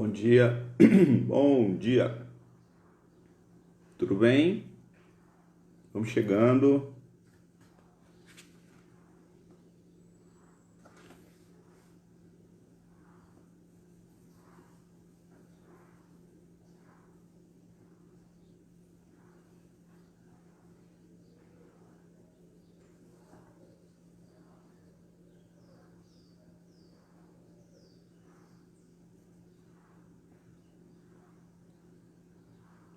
Bom dia, bom dia, tudo bem? Vamos chegando.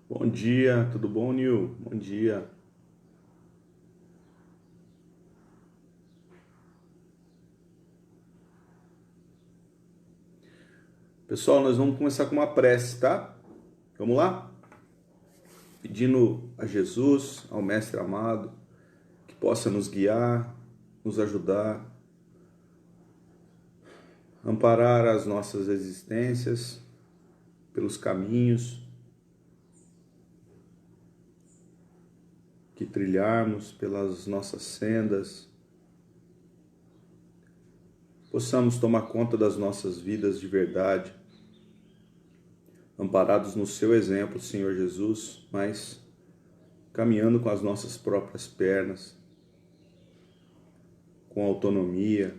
Bom dia, tudo bom, Nil? Bom dia. Pessoal, nós vamos começar com uma prece, tá? Vamos lá? Pedindo a Jesus, ao Mestre amado, que possa nos guiar, nos ajudar, amparar as nossas existências pelos caminhos que trilharmos, pelas nossas sendas, possamos tomar conta das nossas vidas de verdade, amparados no seu exemplo, Senhor Jesus, mas caminhando com as nossas próprias pernas, com autonomia,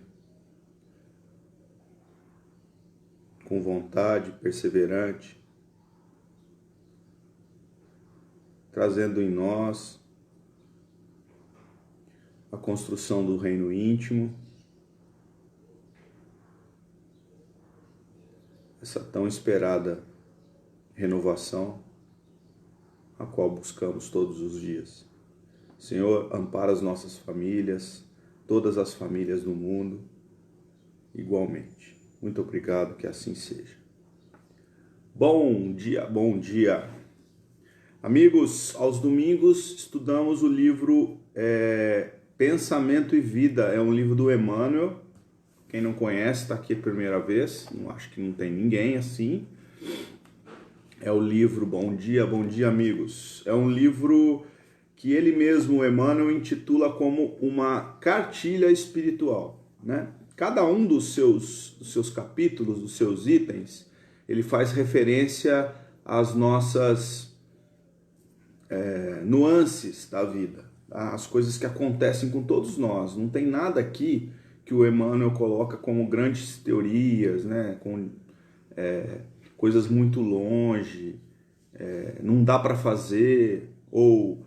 com vontade, perseverante, trazendo em nós a construção do reino íntimo, essa tão esperada renovação, a qual buscamos todos os dias. Senhor, ampara as nossas famílias, todas as famílias do mundo, igualmente. Muito obrigado, que assim seja. Bom dia, bom dia. Amigos, aos domingos estudamos o livro Pensamento e Vida, é um livro do Emmanuel. Quem não conhece, está aqui a primeira vez, não acho que não tem ninguém assim. É o livro, bom dia amigos. É um livro que ele mesmo, o Emmanuel, intitula como uma cartilha espiritual, né? Cada um dos seus capítulos, dos seus itens, ele faz referência às nossas nuances da vida, tá? As coisas que acontecem com todos nós. Não tem nada aqui que o Emmanuel coloca como grandes teorias, né? Com coisas muito longe, não dá para fazer, ou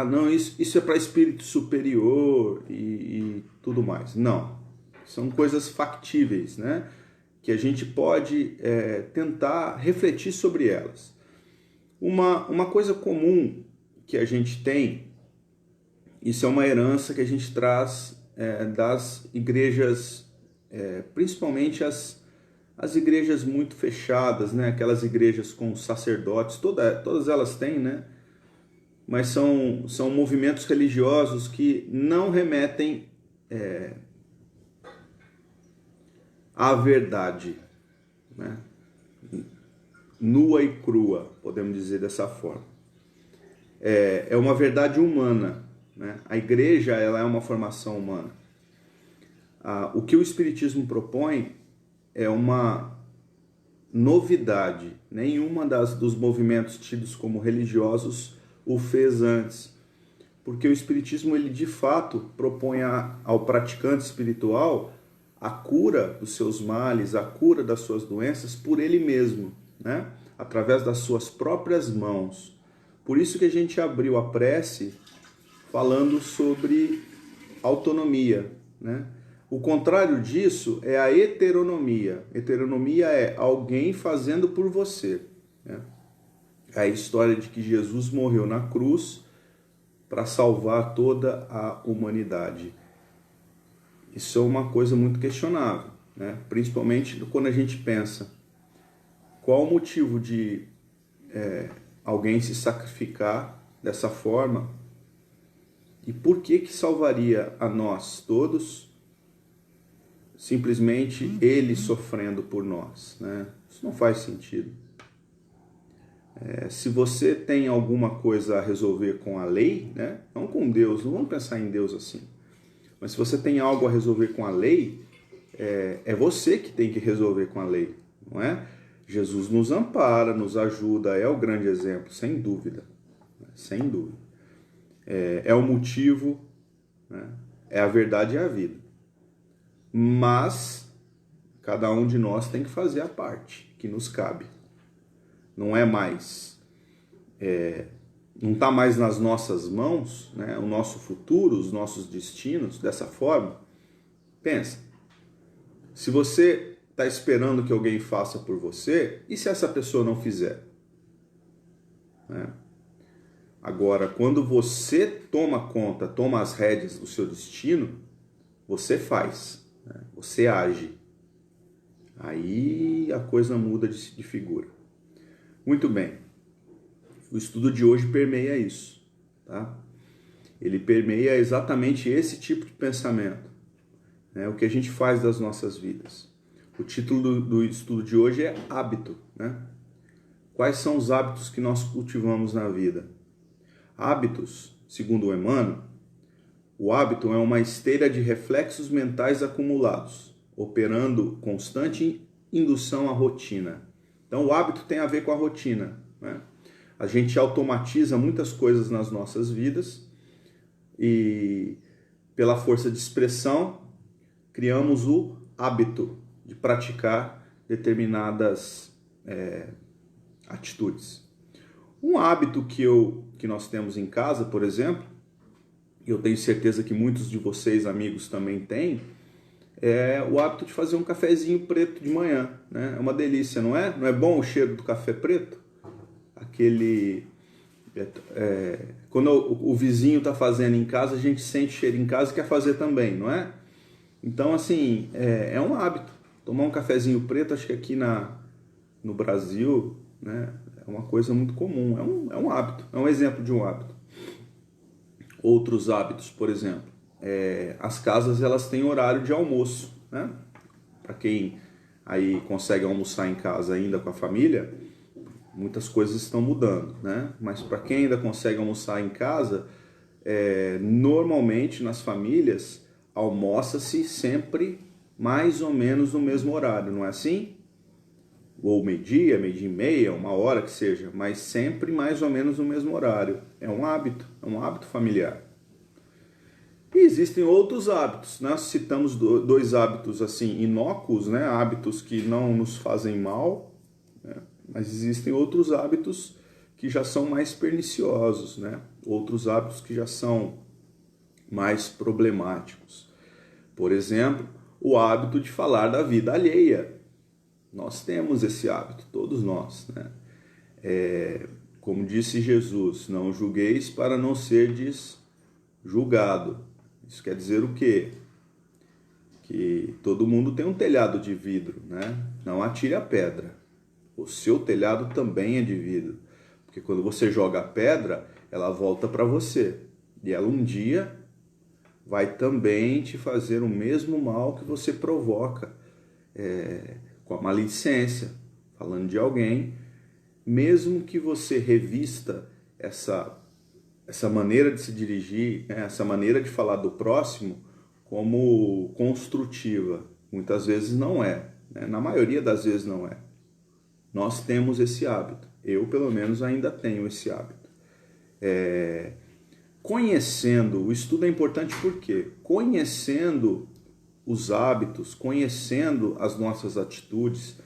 não, isso é para espírito superior e tudo mais. Não, são coisas factíveis, né? Que a gente pode tentar refletir sobre elas. Uma coisa comum que a gente tem, isso é uma herança que a gente traz das igrejas, principalmente as igrejas muito fechadas, né? Aquelas igrejas com sacerdotes, todas elas têm, né? Mas são movimentos religiosos que não remetem à verdade, né? Nua e crua, podemos dizer dessa forma. É uma verdade humana, né? A igreja, ela é uma formação humana. O que o Espiritismo propõe é uma novidade. Nenhuma dos movimentos tidos como religiosos o fez antes. Porque o Espiritismo, ele de fato propõe ao praticante espiritual a cura dos seus males, a cura das suas doenças por ele mesmo, né? Através das suas próprias mãos. Por isso que a gente abriu a prece falando sobre autonomia, né? O contrário disso é a heteronomia. Heteronomia é alguém fazendo por você, né? É a história de que Jesus morreu na cruz para salvar toda a humanidade. Isso é uma coisa muito questionável, né? Principalmente quando a gente pensa qual o motivo de alguém se sacrificar dessa forma e por que salvaria a nós todos simplesmente ele sofrendo por nós, né? Isso não faz sentido. Se você tem alguma coisa a resolver com a lei, né? Não com Deus, não vamos pensar em Deus assim, mas se você tem algo a resolver com a lei, é você que tem que resolver com a lei, não é? Jesus nos ampara, nos ajuda, é o grande exemplo, sem dúvida. Sem dúvida. É o motivo, né? É a verdade e a vida. Mas cada um de nós tem que fazer a parte que nos cabe. Não é mais, não está mais nas nossas mãos, né, o nosso futuro, os nossos destinos dessa forma. Pensa, se você está esperando que alguém faça por você, e se essa pessoa não fizer? Né? Agora, quando você toma conta, toma as rédeas do seu destino, você faz, né? Você age. Aí a coisa muda de figura. Muito bem. O estudo de hoje permeia isso, tá? Ele permeia exatamente esse tipo de pensamento, né? O que a gente faz das nossas vidas. O título do estudo de hoje é hábito, né? Quais são os hábitos que nós cultivamos na vida? Hábitos, segundo o Emmanuel, o hábito é uma esteira de reflexos mentais acumulados, operando constante indução à rotina. Então, o hábito tem a ver com a rotina, né? A gente automatiza muitas coisas nas nossas vidas e, pela força de expressão, criamos o hábito de praticar determinadas atitudes. Um hábito que nós temos em casa, por exemplo, e eu tenho certeza que muitos de vocês, amigos, também têm, é o hábito de fazer um cafezinho preto de manhã, né? É uma delícia, não é? Não é bom o cheiro do café preto? Quando o vizinho está fazendo em casa, a gente sente cheiro em casa e quer fazer também, não é? Então, assim, é um hábito. Tomar um cafezinho preto, acho que aqui no Brasil, né, é uma coisa muito comum. É um hábito, é um exemplo de um hábito. Outros hábitos, por exemplo, as casas elas têm horário de almoço, né? Para quem aí consegue almoçar em casa ainda com a família, muitas coisas estão mudando, né? Mas para quem ainda consegue almoçar em casa, normalmente nas famílias almoça-se sempre mais ou menos no mesmo horário, não é assim? Ou meio-dia e meia, uma hora que seja, mas sempre mais ou menos no mesmo horário. É um hábito familiar. E existem outros hábitos, né? Nós citamos dois hábitos assim inócuos, né? Hábitos que não nos fazem mal, né? Mas existem outros hábitos que já são mais perniciosos, né? Outros hábitos que já são mais problemáticos. Por exemplo, o hábito de falar da vida alheia. Nós temos esse hábito, todos nós, né? Como disse Jesus, não julgueis para não serdes julgado. Isso quer dizer o quê? Que todo mundo tem um telhado de vidro, né? Não atire a pedra. O seu telhado também é de vidro. Porque quando você joga a pedra, ela volta para você. E ela um dia vai também te fazer o mesmo mal que você provoca com a maledicência, falando de alguém, mesmo que você revista essa maneira de se dirigir, essa maneira de falar do próximo como construtiva. Muitas vezes não é, né? Na maioria das vezes não é. Nós temos esse hábito. Eu, pelo menos, ainda tenho esse hábito. Conhecendo, o estudo é importante porque conhecendo os hábitos, conhecendo as nossas atitudes,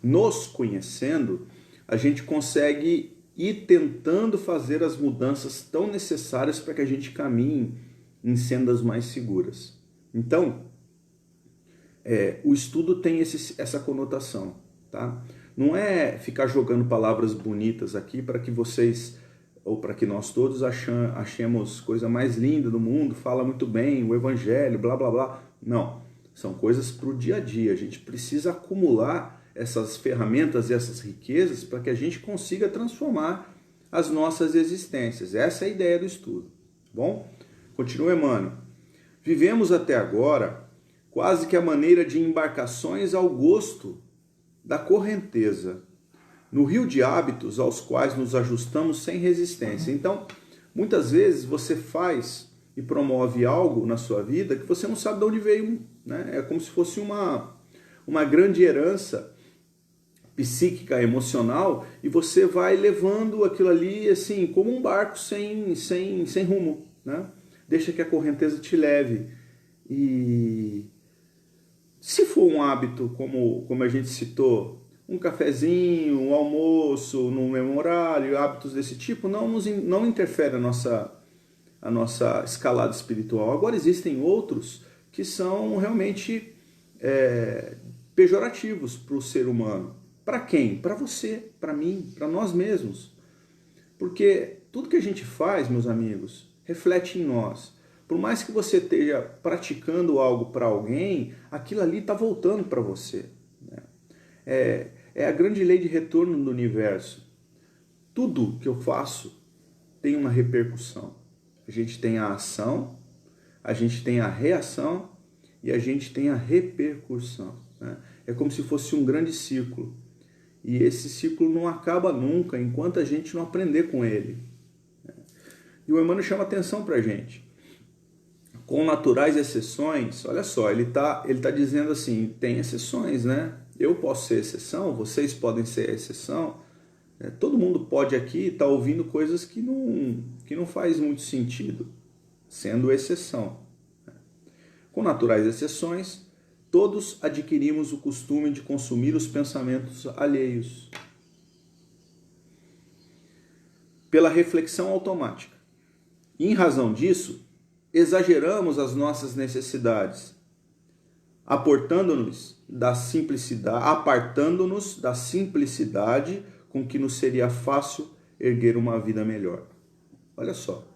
nos conhecendo, a gente consegue ir tentando fazer as mudanças tão necessárias para que a gente caminhe em sendas mais seguras. Então, o estudo tem essa conotação, tá? Não é ficar jogando palavras bonitas aqui para que vocês, ou para que nós todos achemos coisa mais linda do mundo, fala muito bem, o evangelho, blá blá blá. Não, são coisas para o dia a dia. A gente precisa acumular essas ferramentas e essas riquezas para que a gente consiga transformar as nossas existências. Essa é a ideia do estudo. Bom, continua Emmanuel. Vivemos até agora quase que a maneira de embarcações ao gosto da correnteza, no rio de hábitos aos quais nos ajustamos sem resistência. Então, muitas vezes você faz e promove algo na sua vida que você não sabe de onde veio, né? É como se fosse uma grande herança psíquica, emocional, e você vai levando aquilo ali assim, como um barco sem rumo, né? Deixa que a correnteza te leve. E se for um hábito, como a gente citou, um cafezinho, um almoço no mesmo horário, hábitos desse tipo, não interfere a nossa escalada espiritual. Agora existem outros que são realmente pejorativos para o ser humano. Para quem? Para você, para mim, para nós mesmos. Porque tudo que a gente faz, meus amigos, reflete em nós. Por mais que você esteja praticando algo para alguém, aquilo ali está voltando para você. Né? É a grande lei de retorno do universo. Tudo que eu faço tem uma repercussão. A gente tem a ação, a gente tem a reação e a gente tem a repercussão. Né? É como se fosse um grande ciclo. E esse ciclo não acaba nunca enquanto a gente não aprender com ele. E o Emmanuel chama atenção para a gente. Com naturais exceções, olha só, ele tá dizendo assim, tem exceções, né? Eu posso ser exceção, vocês podem ser exceção. Todo mundo pode aqui estar ouvindo coisas que não faz muito sentido, sendo exceção. Com naturais exceções, todos adquirimos o costume de consumir os pensamentos alheios pela reflexão automática. E, em razão disso, exageramos as nossas necessidades, apartando-nos da simplicidade com que nos seria fácil erguer uma vida melhor. Olha só.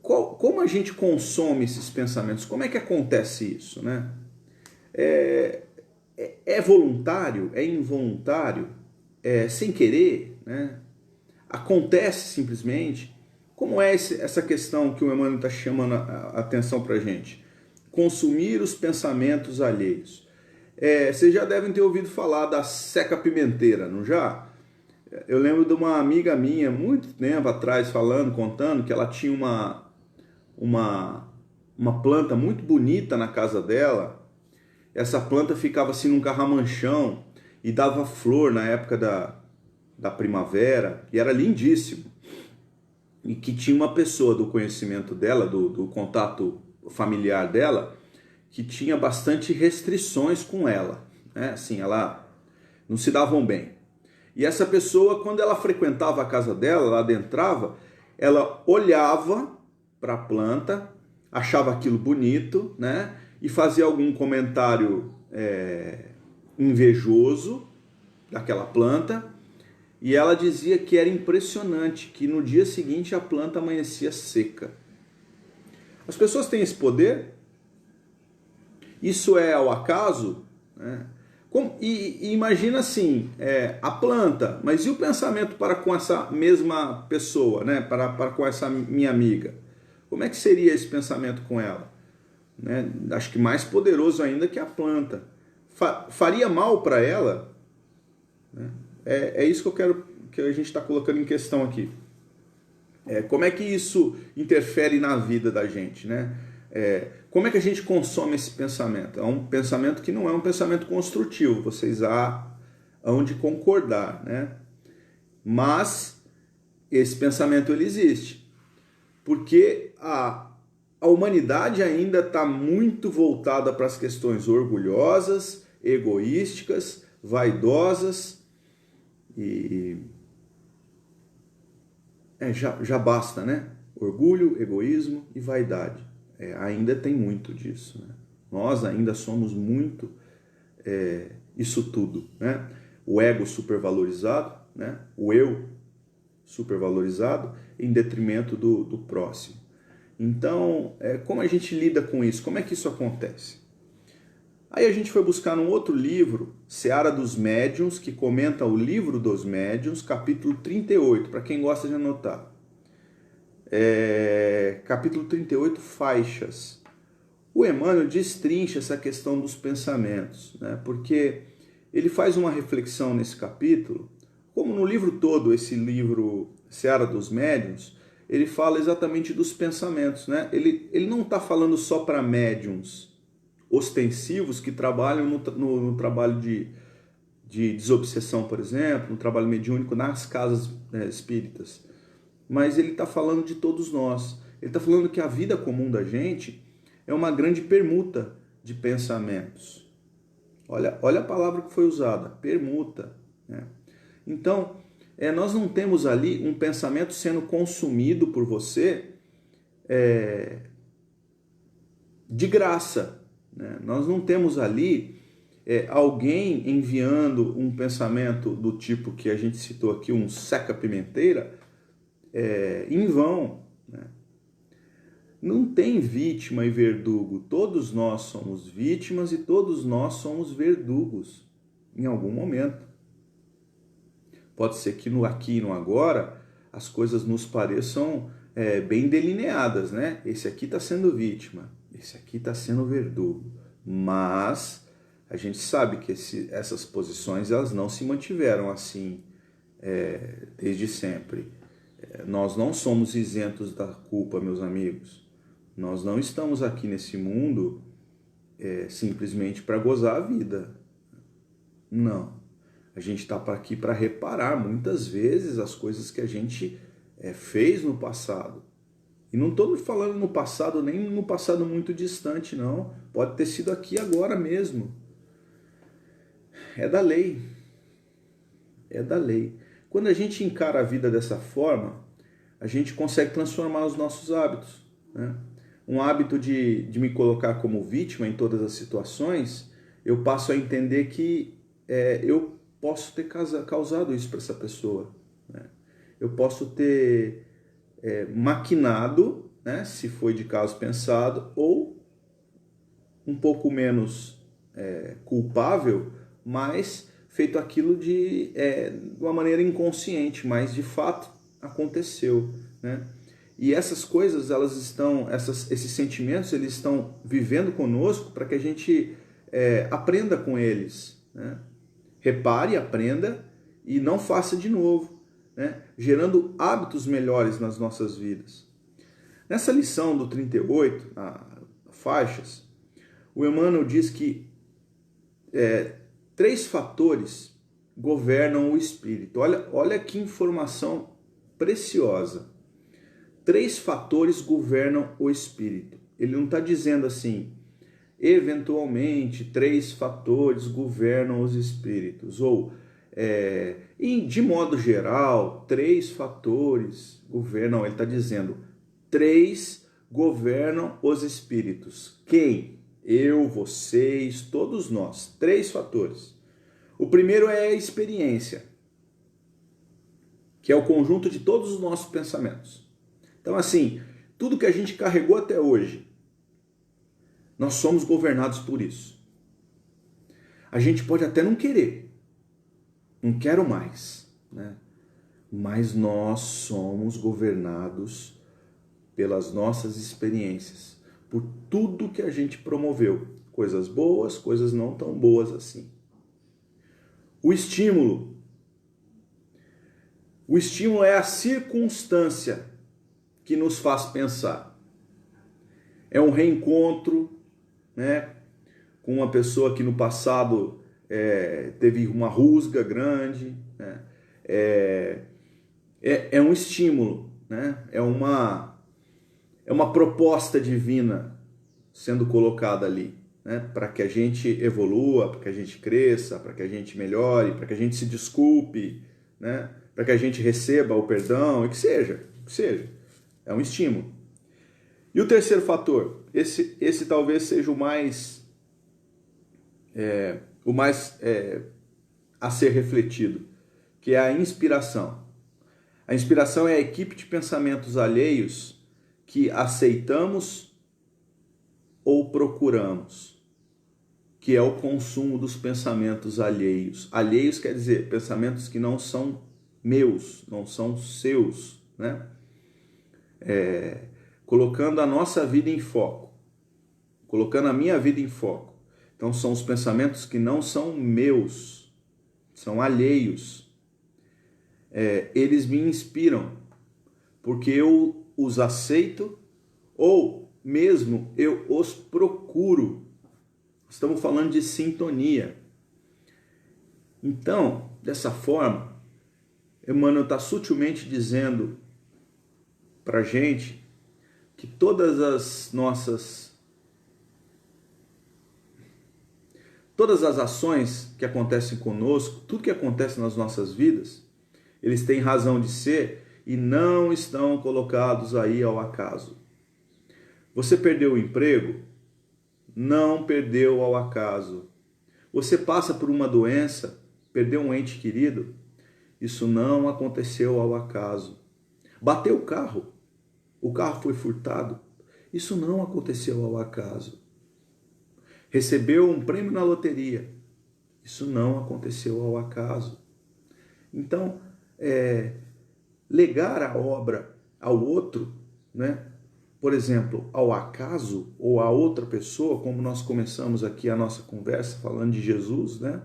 Como a gente consome esses pensamentos? Como é que acontece isso, né? É voluntário? É involuntário? É sem querer, né? Acontece simplesmente? Como é essa questão que o Emmanuel está chamando a atenção para a gente? Consumir os pensamentos alheios. Vocês já devem ter ouvido falar da seca pimenteira, não já? Eu lembro de uma amiga minha, muito tempo atrás, contando que ela tinha uma planta muito bonita na casa dela. Essa planta ficava assim num carramanchão e dava flor na época da primavera, e era lindíssimo. E que tinha uma pessoa do conhecimento dela, do contato familiar dela, que tinha bastante restrições com ela, né? Assim, ela não se davam bem. E essa pessoa, quando ela frequentava a casa dela, ela adentrava, ela olhava para a planta, achava aquilo bonito, né? E fazia algum comentário invejoso daquela planta. E ela dizia que era impressionante, que no dia seguinte a planta amanhecia seca. As pessoas têm esse poder? Isso é ao acaso? Né? E imagina assim, a planta, mas e o pensamento para com essa mesma pessoa, né? para com essa minha amiga? Como é que seria esse pensamento com ela? Né? Acho que mais poderoso ainda que a planta. Faria mal para ela? Né? É isso que a gente está colocando em questão aqui. Como é que isso interfere na vida da gente, né? Como é que a gente consome esse pensamento? É um pensamento que não é um pensamento construtivo, vocês hão de concordar, né? Mas esse pensamento ele existe, porque a humanidade ainda está muito voltada para as questões orgulhosas, egoísticas, vaidosas, e já basta, né? Orgulho, egoísmo e vaidade. Ainda tem muito disso, né? Nós ainda somos muito isso tudo, né? O ego supervalorizado, né? O eu supervalorizado em detrimento do próximo. Então, como a gente lida com isso? Como é que isso acontece? Aí a gente foi buscar num outro livro, Seara dos Médiuns, que comenta o Livro dos Médiuns, capítulo 38, para quem gosta de anotar. Capítulo 38, faixas. O Emmanuel destrincha essa questão dos pensamentos, né? Porque ele faz uma reflexão nesse capítulo, como no livro todo, esse livro Seara dos Médiuns, ele fala exatamente dos pensamentos, né? Ele não está falando só para médiuns, ostensivos que trabalham no trabalho de desobsessão, por exemplo, no trabalho mediúnico nas casas espíritas. Mas ele está falando de todos nós. Ele está falando que a vida comum da gente é uma grande permuta de pensamentos. Olha a palavra que foi usada, permuta, né? Então, nós não temos ali um pensamento sendo consumido por você de graça, né? Nós não temos ali alguém enviando um pensamento do tipo que a gente citou aqui, um seca-pimenteira, em vão, né? Não tem vítima e verdugo. Todos nós somos vítimas e todos nós somos verdugos em algum momento. Pode ser que no aqui e no agora as coisas nos pareçam bem delineadas, né? Esse aqui está sendo vítima, esse aqui está sendo verdugo. Mas a gente sabe que essas posições elas não se mantiveram assim desde sempre. Nós não somos isentos da culpa, meus amigos. Nós não estamos aqui nesse mundo simplesmente para gozar a vida. Não. A gente está aqui para reparar muitas vezes as coisas que a gente fez no passado. E não estou falando no passado, nem no passado muito distante, não. Pode ter sido aqui agora mesmo. É da lei. É da lei. Quando a gente encara a vida dessa forma, a gente consegue transformar os nossos hábitos, né? Um hábito de me colocar como vítima em todas as situações, eu passo a entender que eu posso ter causado isso para essa pessoa, né? Eu posso ter maquinado, né, se foi de caso pensado, ou um pouco menos culpável, mas feito aquilo de uma maneira inconsciente, mas de fato aconteceu, né? E essas coisas, elas estão, esses sentimentos, eles estão vivendo conosco para que a gente aprenda com eles, né? Repare, aprenda e não faça de novo, né? Gerando hábitos melhores nas nossas vidas. Nessa lição do 38, faixas, o Emmanuel diz que 3 fatores governam o espírito. Olha que informação preciosa. 3 fatores governam o espírito. Ele não está dizendo assim, eventualmente 3 fatores governam os espíritos, ou de modo geral 3 fatores governam. Ele está dizendo 3 governam os espíritos. Quem? Eu, vocês, todos nós. 3 fatores. O primeiro é a experiência, que é o conjunto de todos os nossos pensamentos. Então, assim, tudo que a gente carregou até hoje, nós somos governados por isso. A gente pode até não querer, não quero mais, né? Mas nós somos governados pelas nossas experiências, por tudo que a gente promoveu, coisas boas, coisas não tão boas assim. O estímulo é a circunstância que nos faz pensar. É um reencontro, né, com uma pessoa que no passado teve uma rusga grande, né? É um estímulo, né? É uma proposta divina sendo colocada ali, né? Para que a gente evolua, para que a gente cresça, para que a gente melhore, para que a gente se desculpe, né? Para que a gente receba o perdão, e que seja. É um estímulo. E o terceiro fator, esse talvez seja o mais a ser refletido, que é a inspiração. A inspiração é a equipe de pensamentos alheios que aceitamos ou procuramos, que é o consumo dos pensamentos alheios. Alheios quer dizer pensamentos que não são meus, não são seus, né? Colocando a nossa vida em foco, colocando a minha vida em foco. Então são os pensamentos que não são meus, são alheios. Eles me inspiram, porque eu os aceito ou mesmo eu os procuro, Estamos falando de sintonia. Então, dessa forma, Emmanuel está sutilmente dizendo para a gente que todas as ações que acontecem conosco, tudo que acontece nas nossas vidas, eles têm razão de ser e não estão colocados aí ao acaso. Você perdeu o emprego? Não perdeu ao acaso. Você passa por uma doença, perdeu um ente querido? Isso não aconteceu ao acaso. Bateu o carro foi furtado? Isso não aconteceu ao acaso. Recebeu um prêmio na loteria? Isso não aconteceu ao acaso. Então, legar a obra ao outro, né? Por exemplo, ao acaso ou a outra pessoa, como nós começamos aqui a nossa conversa falando de Jesus, né?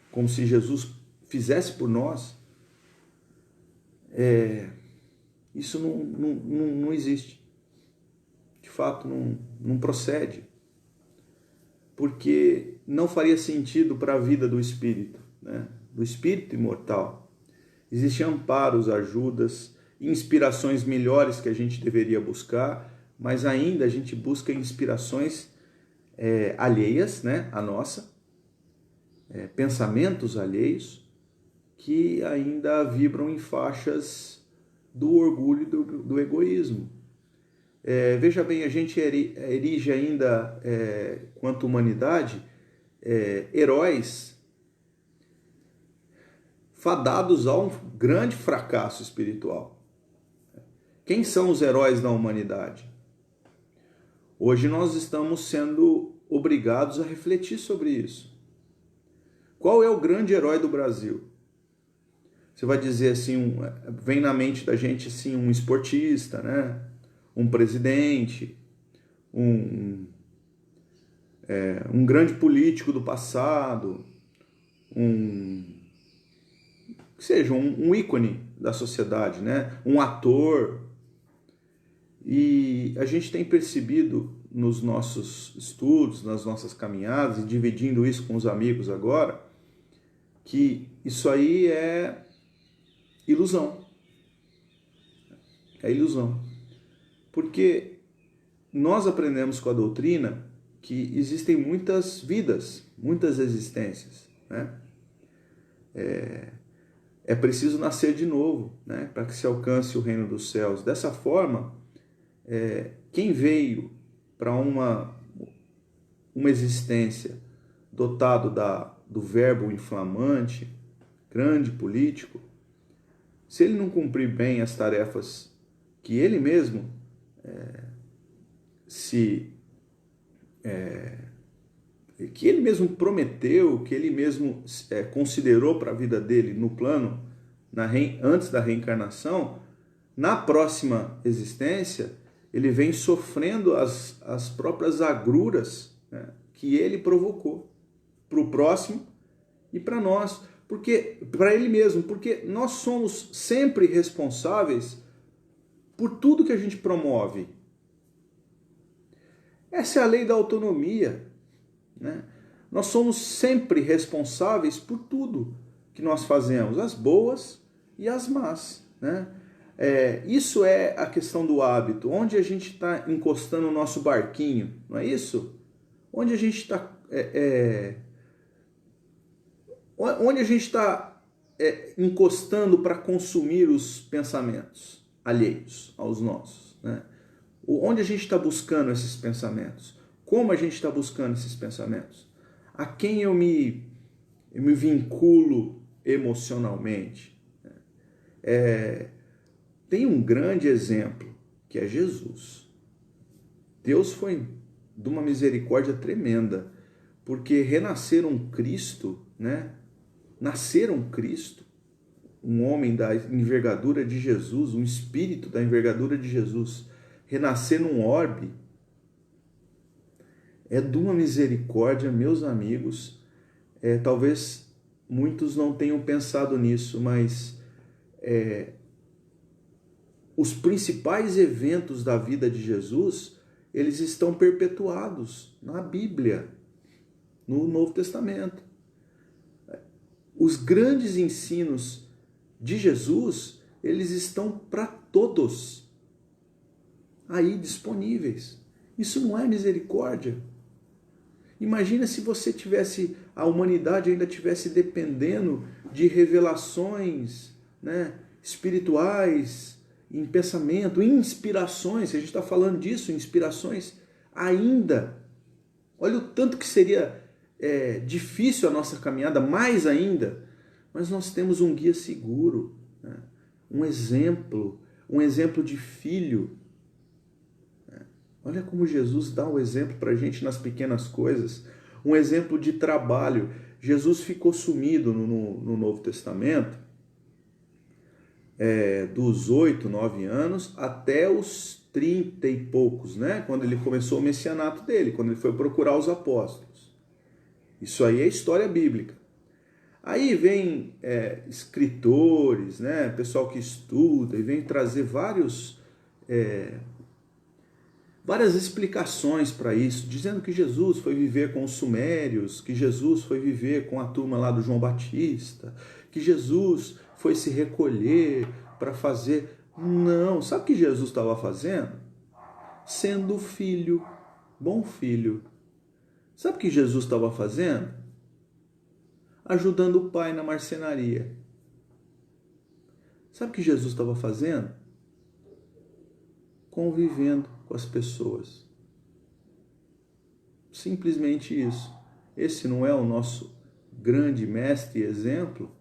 Como se Jesus fizesse por nós, isso não existe. De fato, não procede. Porque não faria sentido para a vida do espírito, né? Do espírito imortal. Existem amparos, ajudas, inspirações melhores que a gente deveria buscar, mas ainda a gente busca inspirações alheias, né, a nossa, pensamentos alheios, que ainda vibram em faixas do orgulho e do egoísmo. Veja bem, a gente erige ainda, quanto humanidade, heróis fadados a um grande fracasso espiritual. Quem são os heróis da humanidade? Hoje nós estamos sendo obrigados a refletir sobre isso. Qual é o grande herói do Brasil? Você vai dizer assim, vem na mente da gente assim, um esportista, né? Um presidente, um grande político do passado, que seja um ícone da sociedade, né? Um ator. E a gente tem percebido nos nossos estudos, nas nossas caminhadas, e dividindo isso com os amigos agora, que isso aí é ilusão. É ilusão. Porque nós aprendemos com a doutrina que existem muitas vidas, muitas existências, né? É preciso nascer de novo, né? Para que se alcance o reino dos céus. Dessa forma, quem veio para uma existência dotado do verbo inflamante, grande político, se ele não cumprir bem as tarefas que ele mesmo que ele mesmo prometeu, que ele mesmo considerou para a vida dele no plano, antes da reencarnação, na próxima existência, ele vem sofrendo as próprias agruras, né, que ele provocou para o próximo e para nós, para ele mesmo, porque nós somos sempre responsáveis por tudo que a gente promove. Essa é a lei da autonomia, né? Nós somos sempre responsáveis por tudo que nós fazemos, as boas e as más, né? Isso é a questão do hábito, onde a gente está encostando o nosso barquinho, não é isso? Onde a gente está encostando para consumir os pensamentos alheios aos nossos, né? Onde a gente está buscando esses pensamentos? Como a gente está buscando esses pensamentos? A quem eu me vinculo emocionalmente? Tem um grande exemplo, que é Jesus. Deus foi de uma misericórdia tremenda, porque renascer um Cristo, né? Nascer um Cristo, um homem da envergadura de Jesus, um espírito da envergadura de Jesus, renascer num orbe, é de uma misericórdia, meus amigos. Talvez muitos não tenham pensado nisso, mas os principais eventos da vida de Jesus, eles estão perpetuados na Bíblia. no Novo Testamento. Os grandes ensinos de Jesus, eles estão para todos aí disponíveis. Isso não é misericórdia? Imagina se você tivesse, a humanidade ainda tivesse dependendo de revelações, né, espirituais, em pensamento, inspirações, se a gente está falando disso, inspirações, ainda. Olha o tanto que seria difícil a nossa caminhada, mais ainda. Mas nós temos um guia seguro, né? Um exemplo de filho. Olha como Jesus dá o exemplo para a gente nas pequenas coisas. Um exemplo de trabalho. Jesus ficou sumido no Novo Testamento dos 8, 9 anos até os 30 e poucos, né? Quando ele começou o messianato dele, quando ele foi procurar os apóstolos. Isso aí é história bíblica. Aí vem escritores, né? Pessoal que estuda e vem trazer várias explicações para isso, dizendo que Jesus foi viver com os sumérios, que Jesus foi viver com a turma lá do João Batista, que Jesus foi se recolher para fazer... Não, sabe o que Jesus estava fazendo? Sendo filho, bom filho. Sabe o que Jesus estava fazendo? Ajudando o pai na marcenaria. Sabe o que Jesus estava fazendo? Convivendo com as pessoas. Simplesmente isso. Esse não é o nosso grande mestre e exemplo?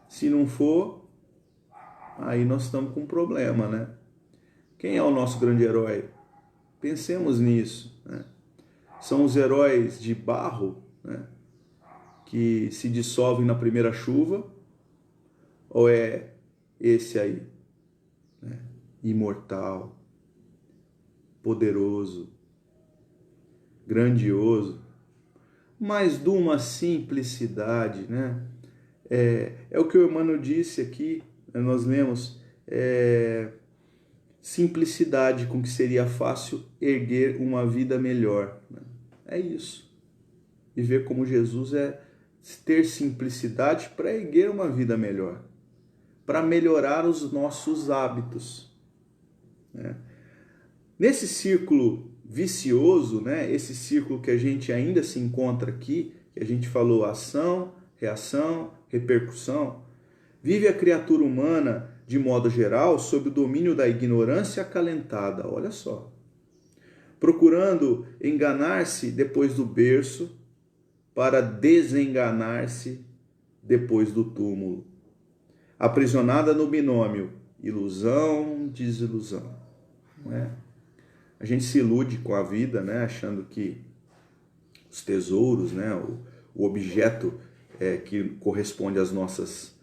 Se não for, aí nós estamos com um problema, né? Quem é o nosso grande herói? Pensemos nisso, né? São os heróis de barro, né, que se dissolvem na primeira chuva, ou é esse aí, né, imortal, poderoso, grandioso, mas de uma simplicidade, né? É o que o Emmanuel disse aqui, nós lemos, simplicidade com que seria fácil erguer uma vida melhor. Né? É isso. Viver como Jesus é ter simplicidade para erguer uma vida melhor, para melhorar os nossos hábitos. Né? Nesse círculo vicioso, né? Esse círculo que a gente ainda se encontra aqui, que a gente falou ação, reação, repercussão, vive a criatura humana, de modo geral, sob o domínio da ignorância acalentada. Olha só. Procurando enganar-se depois do berço, para desenganar-se depois do túmulo. Aprisionada no binômio ilusão, desilusão. Não é? A gente se ilude com a vida, né? Achando que os tesouros, né? O objeto que corresponde às nossas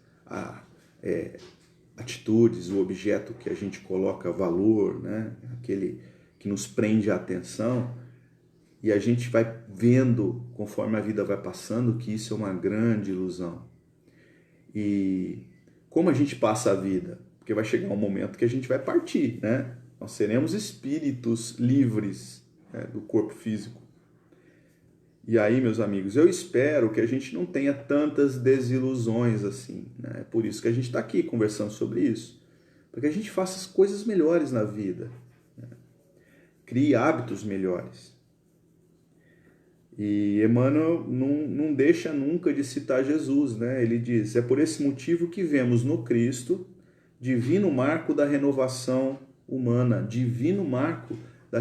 atitudes, o objeto que a gente coloca valor, né? Aquele que nos prende a atenção, e a gente vai vendo, conforme a vida vai passando, que isso é uma grande ilusão. E como a gente passa a vida? Porque vai chegar um momento que a gente vai partir, né? Nós seremos espíritos livres, né, do corpo físico. E aí, meus amigos, eu espero que a gente não tenha tantas desilusões assim, né? É por isso que a gente está aqui conversando sobre isso. Para que a gente faça as coisas melhores na vida, né? Crie hábitos melhores. E Emmanuel não deixa nunca de citar Jesus, né? Ele diz, é por esse motivo que vemos no Cristo divino marco da renovação humana, divino marco da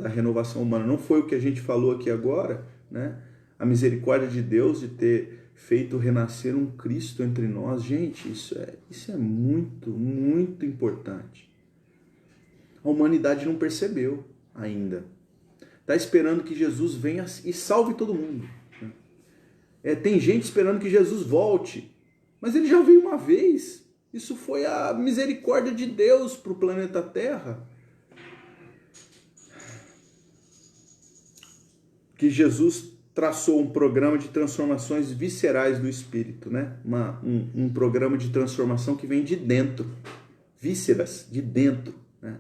renovação humana. Não foi o que a gente falou aqui agora, né? A misericórdia de Deus de ter feito renascer um Cristo entre nós. Gente, isso é muito, muito importante. A humanidade não percebeu ainda. Está esperando que Jesus venha e salve todo mundo. Tem gente esperando que Jesus volte, mas ele já veio uma vez. Isso foi a misericórdia de Deus para o planeta Terra. Que Jesus traçou um programa de transformações viscerais do espírito, né? Um programa de transformação que vem de dentro, vísceras de dentro, né?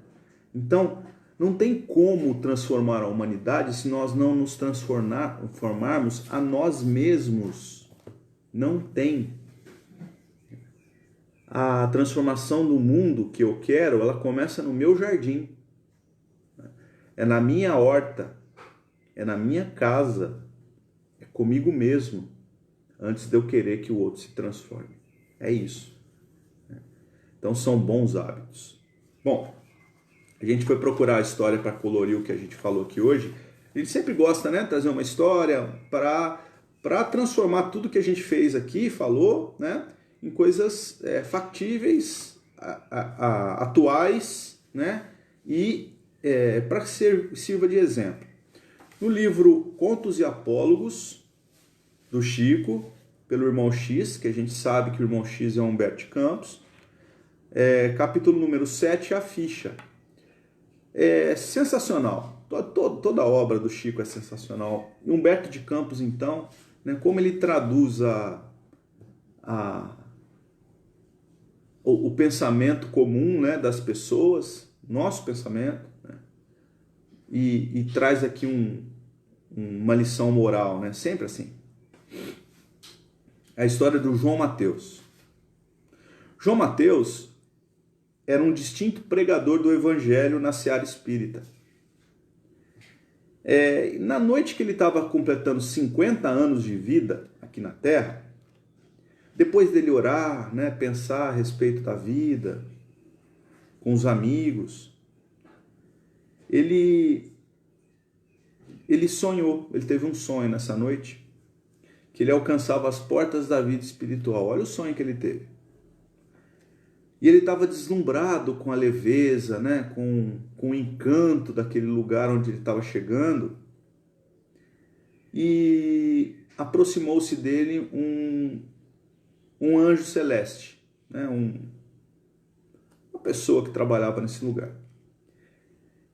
Então, Não tem como transformar a humanidade se nós não nos transformarmos a nós mesmos. Não tem. A transformação do mundo que eu quero, ela começa no meu jardim. É na minha horta. É na minha casa. É comigo mesmo. Antes de eu querer que o outro se transforme. É isso. Então são bons hábitos. Bom, a gente foi procurar a história para colorir o que a gente falou aqui hoje. A gente sempre gosta, né, trazer uma história para transformar tudo que a gente fez aqui, falou, né, em coisas factíveis, atuais, né, e para que sirva de exemplo. No livro Contos e Apólogos, do Chico, pelo irmão X, que a gente sabe que o irmão X é Humberto de Campos, capítulo número 7, a ficha. É sensacional. Toda a obra do Chico é sensacional. E Humberto de Campos, então, né, como ele traduz o pensamento comum, né, das pessoas, nosso pensamento, né, e traz aqui uma lição moral, né, sempre assim. A história do João Mateus. João Mateus era um distinto pregador do evangelho na seara espírita. Na noite que ele estava completando 50 anos de vida aqui na Terra, depois dele orar, né, pensar a respeito da vida, com os amigos, ele sonhou, ele teve um sonho nessa noite, que ele alcançava as portas da vida espiritual. Olha o sonho que ele teve. E ele estava deslumbrado com a leveza, né, com o encanto daquele lugar onde ele estava chegando. E aproximou-se dele um anjo celeste, né, uma pessoa que trabalhava nesse lugar.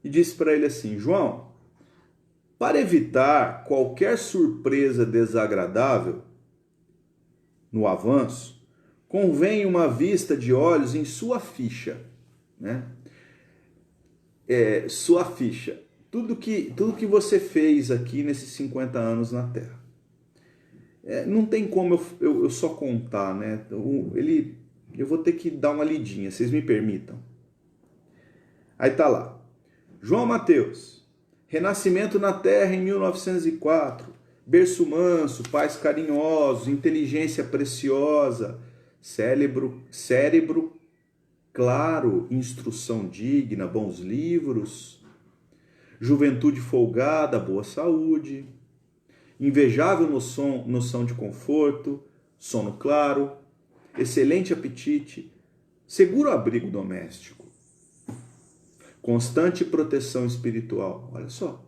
E disse para ele assim: João, para evitar qualquer surpresa desagradável no avanço, convém uma vista de olhos em sua ficha, né? Sua ficha. Tudo que você fez aqui nesses 50 anos na Terra. Não tem como eu só contar, né? Eu vou ter que dar uma lidinha, vocês me permitam. Aí tá lá. João Mateus, renascimento na Terra em 1904, berço manso, pais carinhosos, inteligência preciosa, cérebro claro, instrução digna, bons livros, juventude folgada, boa saúde, invejável noção de conforto, sono claro, excelente apetite, seguro abrigo doméstico, constante proteção espiritual. Olha só.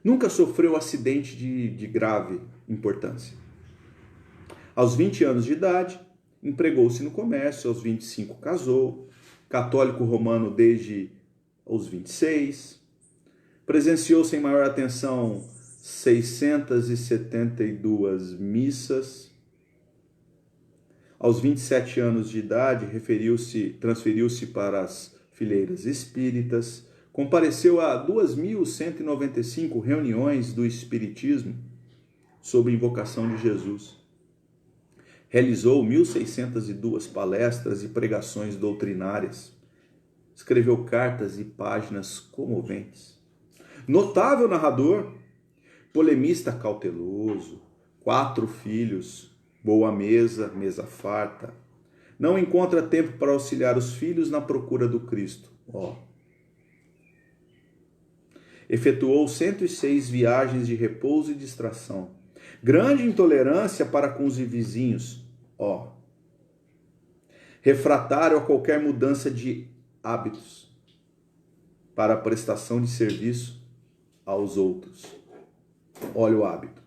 Nunca sofreu acidente de grave importância. Aos 20 anos de idade, empregou-se no comércio, aos 25 casou, católico romano desde os 26, presenciou sem maior atenção 672 missas. Aos 27 anos de idade, transferiu-se para as fileiras espíritas, compareceu a 2.195 reuniões do espiritismo sob invocação de Jesus. Realizou 1.602 palestras e pregações doutrinárias. Escreveu cartas e páginas comoventes. Notável narrador, polemista cauteloso, 4 filhos, boa mesa farta. Não encontra tempo para auxiliar os filhos na procura do Cristo. Efetuou 106 viagens de repouso e distração. Grande intolerância para com os vizinhos. Refratário a qualquer mudança de hábitos para a prestação de serviço aos outros. Olha o hábito.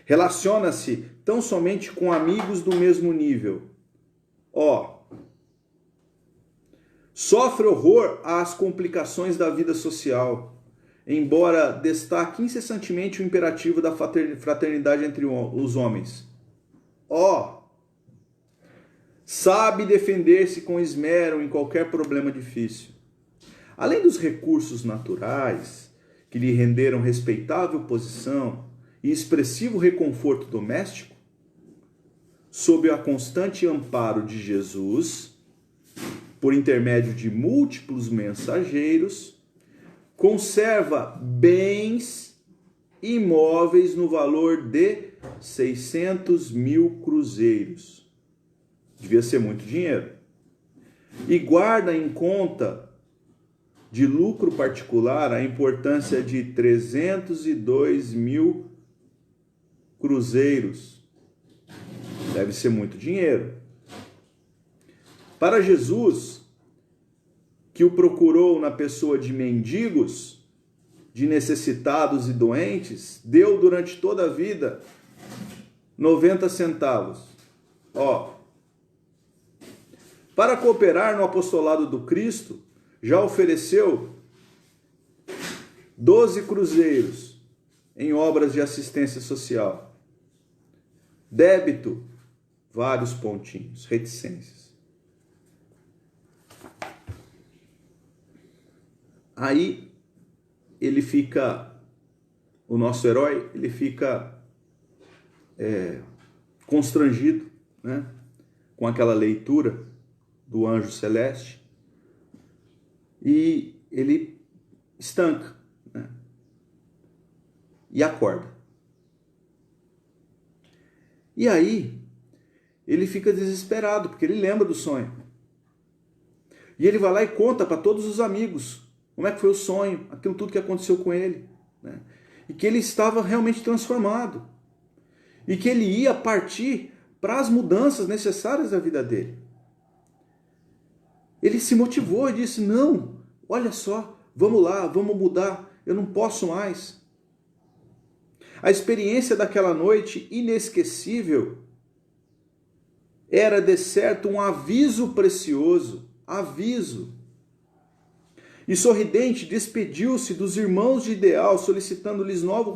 Relaciona-se tão somente com amigos do mesmo nível. Sofre horror às complicações da vida social, embora destaque incessantemente o imperativo da fraternidade entre os homens. sabe defender-se com esmero em qualquer problema difícil. Além dos recursos naturais, que lhe renderam respeitável posição e expressivo reconforto doméstico, sob a constante amparo de Jesus, por intermédio de múltiplos mensageiros, conserva bens imóveis no valor de 600.000 cruzeiros. Devia ser muito dinheiro. E guarda em conta de lucro particular a importância de 302.000 cruzeiros. Deve ser muito dinheiro. Para Jesus, que o procurou na pessoa de mendigos, de necessitados e doentes, deu durante toda a vida 90 centavos. Para cooperar no apostolado do Cristo, já ofereceu 12 cruzeiros em obras de assistência social. Débito, vários pontinhos, reticências. Aí ele fica, o nosso herói, ele fica constrangido, né, com aquela leitura do anjo celeste, e ele estanca, né, e acorda. E aí ele fica desesperado, porque ele lembra do sonho. E ele vai lá e conta para todos os amigos como é que foi o sonho, aquilo tudo que aconteceu com ele, né? E que ele estava realmente transformado. E que ele ia partir para as mudanças necessárias da vida dele. Ele se motivou e disse, não, olha só, vamos lá, vamos mudar, eu não posso mais. A experiência daquela noite inesquecível era de certo um aviso precioso, aviso. E sorridente despediu-se dos irmãos de ideal, solicitando-lhes novo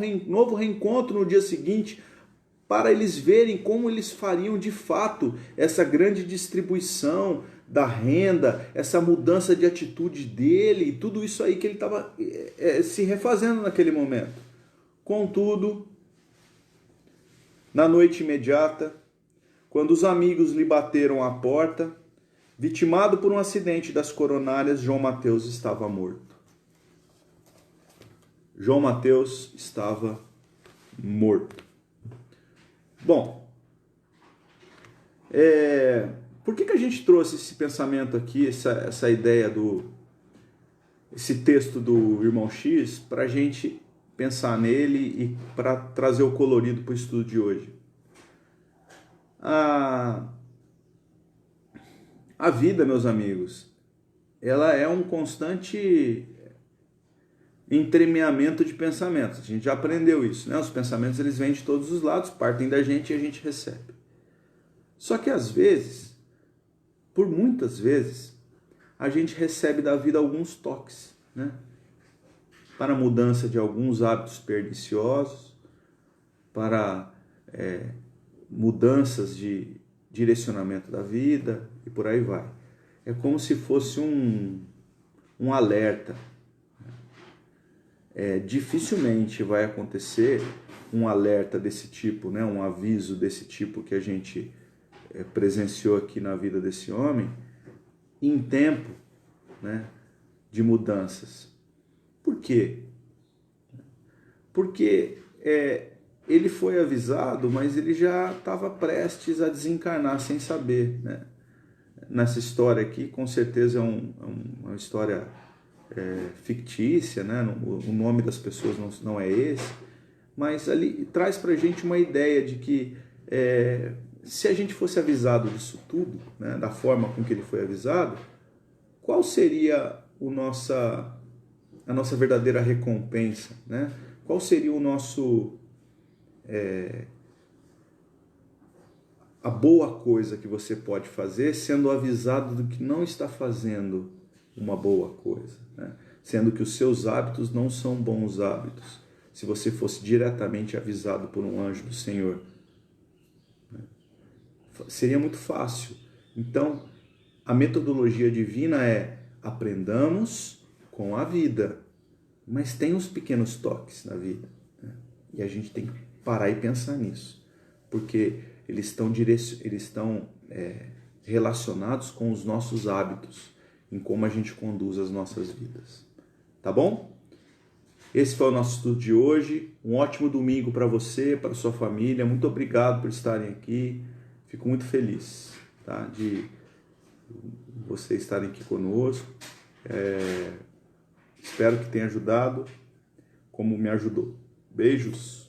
reencontro no dia seguinte, para eles verem como eles fariam de fato essa grande distribuição da renda, essa mudança de atitude dele, e tudo isso aí que ele estava se refazendo naquele momento. Contudo, na noite imediata, quando os amigos lhe bateram à porta, vitimado por um acidente das coronárias, João Mateus estava morto. João Mateus estava morto. Bom, por que a gente trouxe esse pensamento aqui, essa ideia esse texto do irmão X, para a gente pensar nele e para trazer o colorido para o estudo de hoje? A vida, meus amigos, ela é um constante entremeamento de pensamentos. A gente já aprendeu isso, né? Os pensamentos, eles vêm de todos os lados, partem da gente e a gente recebe. Só que às vezes, por muitas vezes, a gente recebe da vida alguns toques, né? Para a mudança de alguns hábitos perniciosos, para mudanças de direcionamento da vida e por aí vai. É como se fosse um alerta. Dificilmente vai acontecer um alerta desse tipo, né? Um aviso desse tipo que a gente presenciou aqui na vida desse homem em tempo, né, de mudanças. Por quê? Porque ele foi avisado, mas ele já estava prestes a desencarnar sem saber, né? Nessa história aqui, com certeza é uma história fictícia, né? O nome das pessoas não é esse, mas ali traz para a gente uma ideia de que se a gente fosse avisado disso tudo, né, da forma com que ele foi avisado, qual seria a nossa verdadeira recompensa, né? Qual seria o nosso a boa coisa que você pode fazer sendo avisado do que não está fazendo uma boa coisa, né? Sendo que os seus hábitos não são bons hábitos, se você fosse diretamente avisado por um anjo do Senhor, né? Seria muito fácil Então, a metodologia divina é aprendamos com a vida, mas tem os pequenos toques na vida, né? E a gente tem que parar e pensar nisso, porque eles estão relacionados com os nossos hábitos, em como a gente conduz as nossas vidas. Tá bom? Esse foi o nosso estudo de hoje. Um ótimo domingo para você, para sua família. Muito obrigado por estarem aqui. Fico muito feliz, tá, de vocês estarem aqui conosco. Espero que tenha ajudado como me ajudou. Beijos!